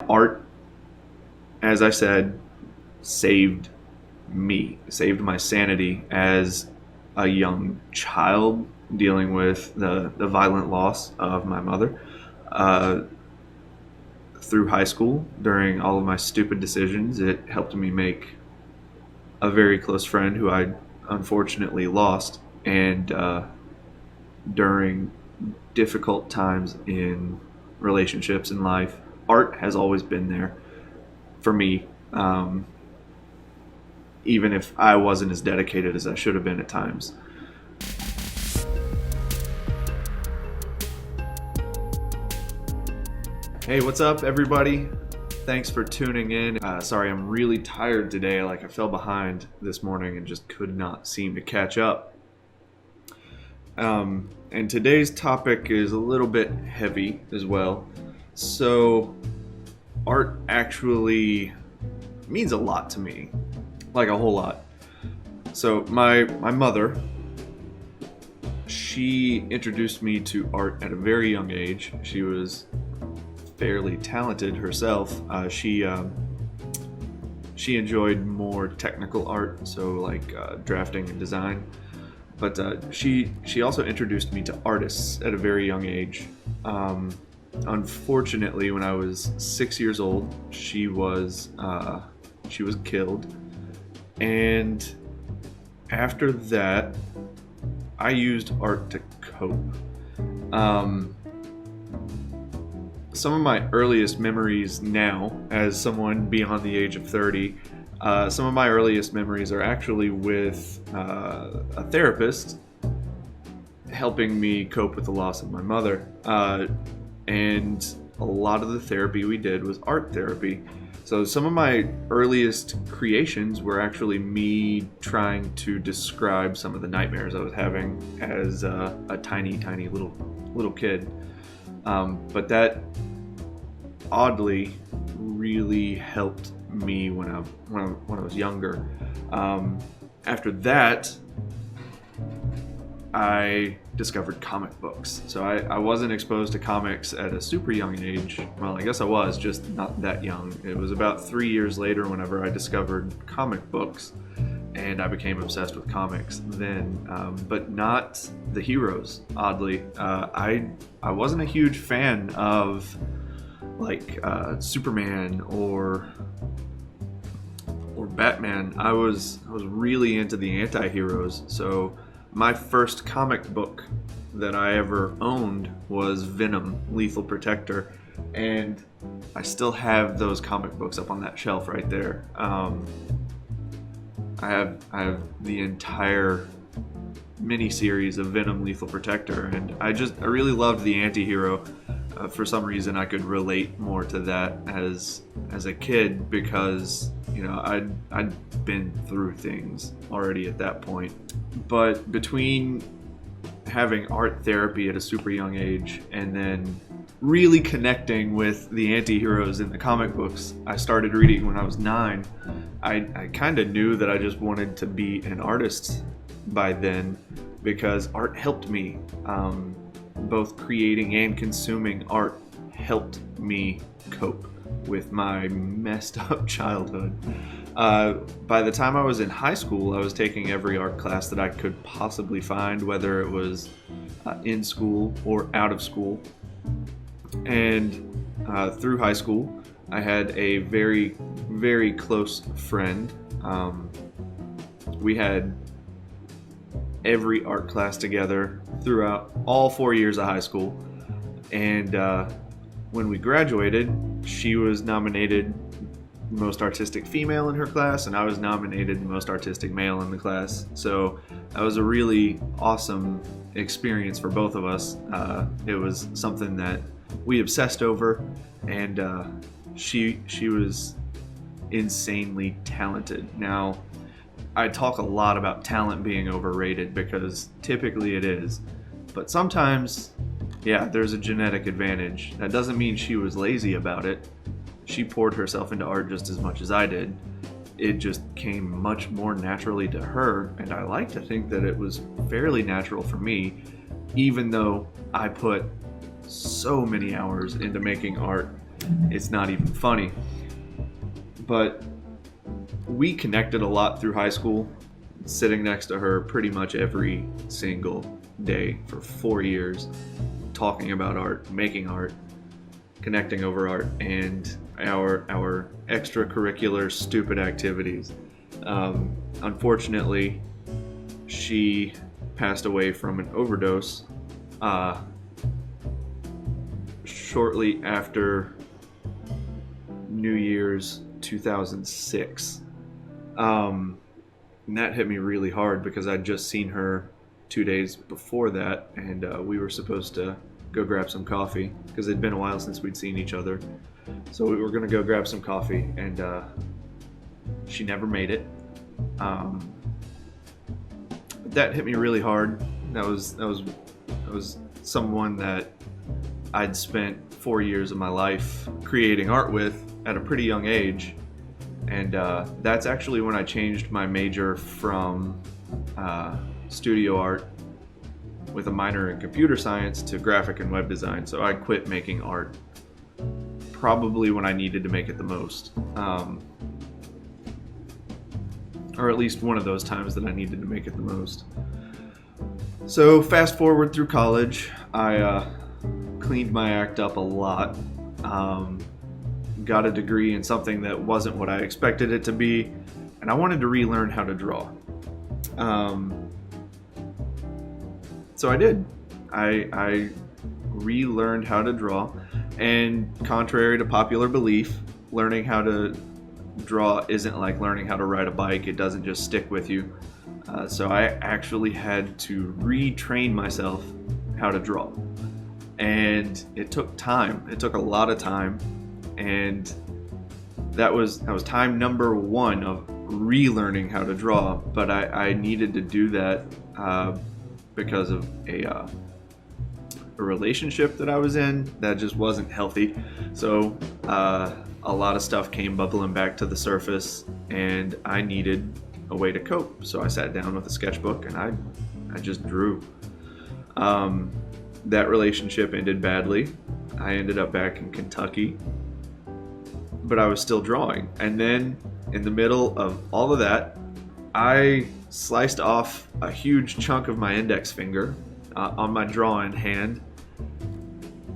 Art, as I said, saved saved my sanity as a young child dealing with the violent loss of my mother. Uh, Through high school, during all of my stupid decisions, it helped me make a very close friend who I unfortunately lost. And during difficult times in relationships in life, art has always been there for me, even if I wasn't as dedicated as I should have been at times. Hey, what's up, everybody? Thanks for tuning in. Sorry, I'm really tired today. Like, I fell behind this morning and just could not seem to catch up. And today's topic is a little bit heavy as well. So, art actually means a lot to me, like a whole lot. So, my mother, she introduced me to art at a very young age. She was fairly talented herself. She enjoyed more technical art, so like drafting and design. But she also introduced me to artists at a very young age. Unfortunately, when I was 6 years old, she was killed, and after that, I used art to cope. Some of my earliest memories now, as someone beyond the age of 30, some of my earliest memories are actually with a therapist helping me cope with the loss of my mother. And a lot of the therapy we did was art therapy. So some of my earliest creations were actually me trying to describe some of the nightmares I was having as a tiny little kid. But that oddly really helped me when I was younger. After that, I discovered comic books. So I wasn't exposed to comics at a super young age. Well, I guess I was, just not that young. It was about 3 years later whenever I discovered comic books, and I became obsessed with comics then, but not the heroes, oddly. I wasn't a huge fan of like Superman or Batman. I was really into the anti-heroes. So my first comic book that I ever owned was Venom, Lethal Protector, and I still have those comic books up on that shelf right there. I have the entire mini-series of Venom, Lethal Protector, and I really loved the anti-hero. For some reason, I could relate more to that as a kid because, you know, I'd been through things already at that point. But between having art therapy at a super young age and then really connecting with the anti-heroes in the comic books I started reading when I was 9, I kind of knew that I just wanted to be an artist by then because art helped me. Both creating and consuming art helped me cope with my messed up childhood. By the time I was in high school, I was taking every art class that I could possibly find, whether it was in school or out of school. And through high school, I had a very, very close friend. We had every art class together throughout all 4 years of high school, and when we graduated, she was nominated most artistic female in her class, and I was nominated most artistic male in the class. So that was a really awesome experience for both of us. It was something that we obsessed over, and she was insanely talented. Now, I talk a lot about talent being overrated because typically it is, but sometimes, yeah, there's a genetic advantage. That doesn't mean she was lazy about it. She poured herself into art just as much as I did. It just came much more naturally to her, and I like to think that it was fairly natural for me, even though I put so many hours into making art. it's not even funny. But we connected a lot through high school, sitting next to her pretty much every single day for 4 years, talking about art, making art, connecting over art, and our extracurricular stupid activities. Unfortunately, she passed away from an overdose shortly after New Year's 2006. And that hit me really hard because I'd just seen her 2 days before that, and we were supposed to go grab some coffee because it'd been a while since we'd seen each other. So we were going to go grab some coffee, and she never made it. That hit me really hard. That was someone that I'd spent 4 years of my life creating art with at a pretty young age, and that's actually when I changed my major from studio art with a minor in computer science to graphic and web design. So I quit making art probably when I needed to make it the most, or at least one of those times that I needed to make it the most. So fast forward through college, I cleaned my act up a lot, got a degree in something that wasn't what I expected it to be, and I wanted to relearn how to draw. So I did. I relearned how to draw, and contrary to popular belief, learning how to draw isn't like learning how to ride a bike. It doesn't just stick with you. So I actually had to retrain myself how to draw, and it took time. It took a lot of time, and that was time number one of relearning how to draw. But I needed to do that because of a relationship that I was in that just wasn't healthy. So a lot of stuff came bubbling back to the surface, and I needed a way to cope. So I sat down with a sketchbook and I just drew. That relationship ended badly. I ended up back in Kentucky, but I was still drawing. And then in the middle of all of that, I sliced off a huge chunk of my index finger on my drawing hand,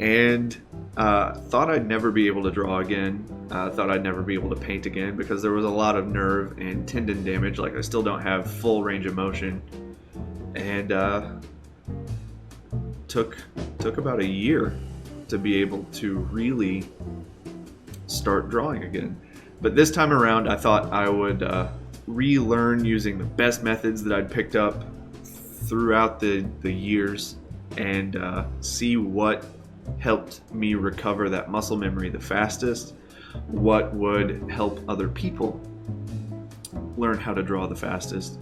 and thought I'd never be able to draw again. Thought I'd never be able to paint again because there was a lot of nerve and tendon damage. Like, I still don't have full range of motion, and took about a year to be able to really start drawing again. But this time around, I thought I would relearn using the best methods that I'd picked up throughout the years, and see what helped me recover that muscle memory the fastest, what would help other people learn how to draw the fastest.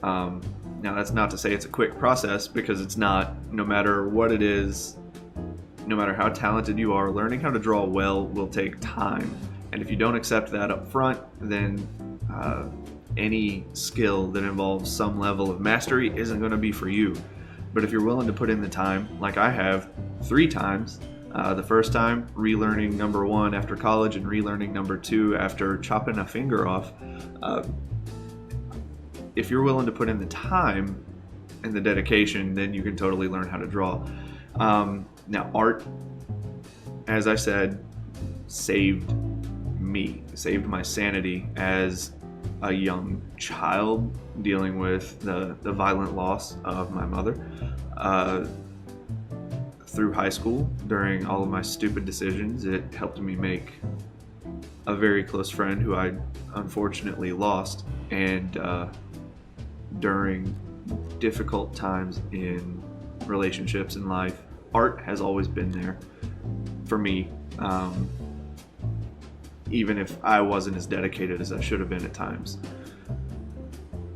Now, that's not to say it's a quick process, because it's not. No matter what it is, no matter how talented you are, learning how to draw well will take time. And if you don't accept that up front, then any skill that involves some level of mastery isn't going to be for you. But if you're willing to put in the time, like I have 3 times, the first time relearning number 1 after college, and relearning number 2 after chopping a finger off, if you're willing to put in the time and the dedication, then you can totally learn how to draw. Now, art, as I said, saved me, saved my sanity as a young child dealing with the violent loss of my mother. Through high school, during all of my stupid decisions, it helped me make a very close friend who I unfortunately lost. And during difficult times in relationships in life, art has always been there for me, even if I wasn't as dedicated as I should have been at times.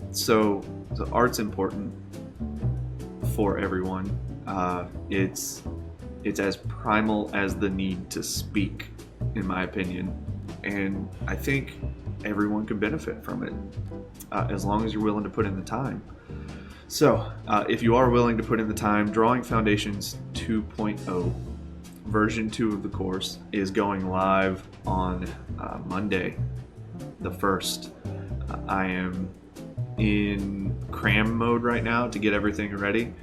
So art's important for everyone. It's as primal as the need to speak, in my opinion, and I think everyone could benefit from it, as long as you're willing to put in the time. So if you are willing to put in the time, Drawing Foundations 2.0 version 2 of the course is going live on Monday, the 1st. I am in cram mode right now to get everything ready,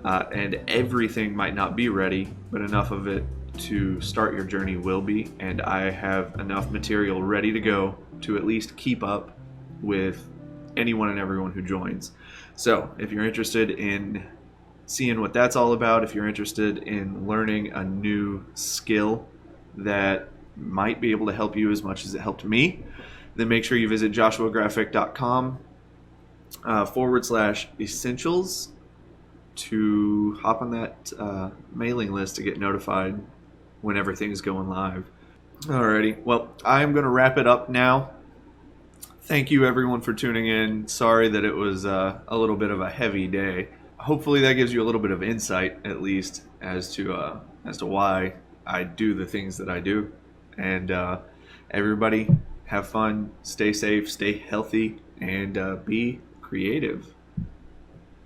and everything might not be ready, but enough of it to start your journey will be, and I have enough material ready to go to at least keep up with anyone and everyone who joins. So if you're interested in seeing what that's all about, if you're interested in learning a new skill that might be able to help you as much as it helped me, then make sure you visit joshua.graphic.com /essentials to hop on that mailing list to get notified when everything's going live. Alrighty, well, I'm going to wrap it up now. Thank you everyone for tuning in. Sorry that it was a little bit of a heavy day. Hopefully that gives you a little bit of insight, at least, as to why I do the things that I do. And everybody, have fun, stay safe, stay healthy, and be creative.